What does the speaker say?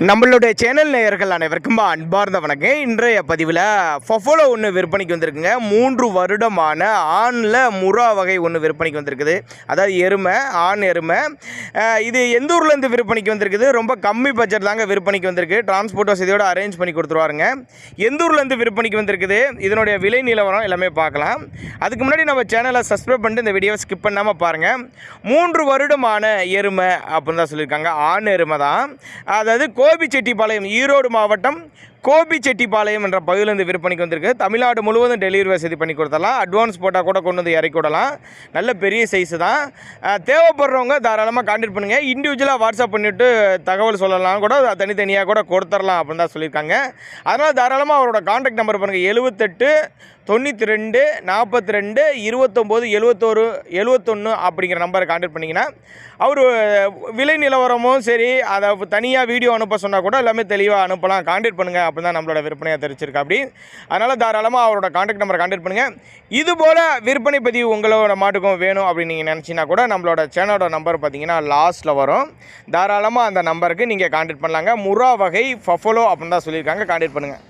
நம்மளுடைய சேனல் நேயர்கள் அனைவருக்கும் அன்பார்ந்த வணக்கம். இன்றைய பதிவில் பஃபலோ ஒன்று விற்பனைக்கு வந்திருக்குங்க. 3 வருடமான ஆணில் முறா வகை ஒன்று விற்பனைக்கு வந்திருக்குது. அதாவது எருமை, ஆண் எருமை. இது எந்த ஊர்லேருந்து விற்பனைக்கு வந்திருக்குது? ரொம்ப கம்மி பட்ஜெட் தாங்க விற்பனைக்கு வந்திருக்கு. டிரான்ஸ்போர்ட் வசதியோடு அரேஞ்ச் பண்ணி கொடுத்துருவாருங்க. எந்த ஊர்லேருந்து விற்பனைக்கு வந்திருக்குது, இதனுடைய விலை நிலவரம் எல்லாமே பார்க்கலாம். அதுக்கு முன்னாடி நம்ம சேனலை சப்ஸ்கிரைப் பண்ணிட்டு இந்த வீடியோவை ஸ்கிப் பண்ணாமல் பாருங்கள். 3 வருடமான எருமை அப்படின்னு தான் சொல்லியிருக்காங்க. ஆண் எருமை தான். அதாவது கோபிச்செட்டிப்பாளையம், ஈரோடு மாவட்டம் கோபிச்செட்டிப்பாளையம் என்ற பகுதியிலிருந்து விற்பனைக்கு வந்திருக்கு. தமிழ்நாடு முழுவதும் டெலிவரி வசதி பண்ணி கொடுத்தலாம். அட்வான்ஸ் போட்டால் கூட கொண்டு வந்து இறக்கி விடலாம். நல்ல பெரிய சைஸு தான். தேவைப்படுறவங்க தாராளமாக கான்டாக்ட் பண்ணுங்கள். இண்டிவிஜுவலாக வாட்ஸ்அப் பண்ணிவிட்டு தகவல் சொல்லலாம், கூட தனித்தனியாக கூட கொடுத்துடலாம் அப்படின்னு தான் சொல்லியிருக்காங்க. அதனால் தாராளமாக அவரோட கான்டாக்ட் நம்பர் பாருங்கள். 78 92 42 29 71 71 அப்படிங்கிற நம்பரை கான்டாக்ட் பண்ணிங்கன்னா அவர் விலை நிலவரமும் சரி, அதை தனியாக வீடியோ அனுப்ப சொன்னால் கூட எல்லாமே தெளிவாக அனுப்பலாம். கான்டாக்ட் பண்ணுங்கள் அப்படி தான் நம்மளோட விற்பனையாக தெரிஞ்சிருக்கா. அப்படி அதனால் தாராளமாக அவரோட கான்டாக்ட் நம்பரை கான்டாக்ட் பண்ணுங்கள். இதுபோல் விற்பனை பதிவு உங்களோட மாட்டுக்கும் வேணும் அப்படின்னு நீங்கள் நினச்சின்னா கூட நம்மளோட சேனலோட நம்பர் பார்த்தீங்கன்னா லாஸ்ட்டில் வரும். தாராளமாக அந்த நம்பருக்கு நீங்கள் கான்டாக்ட் பண்ணலாங்க. முறா வகை பஃபலோ அப்படின்னு தான் சொல்லியிருக்காங்க. கான்டாக்ட் பண்ணுங்கள்.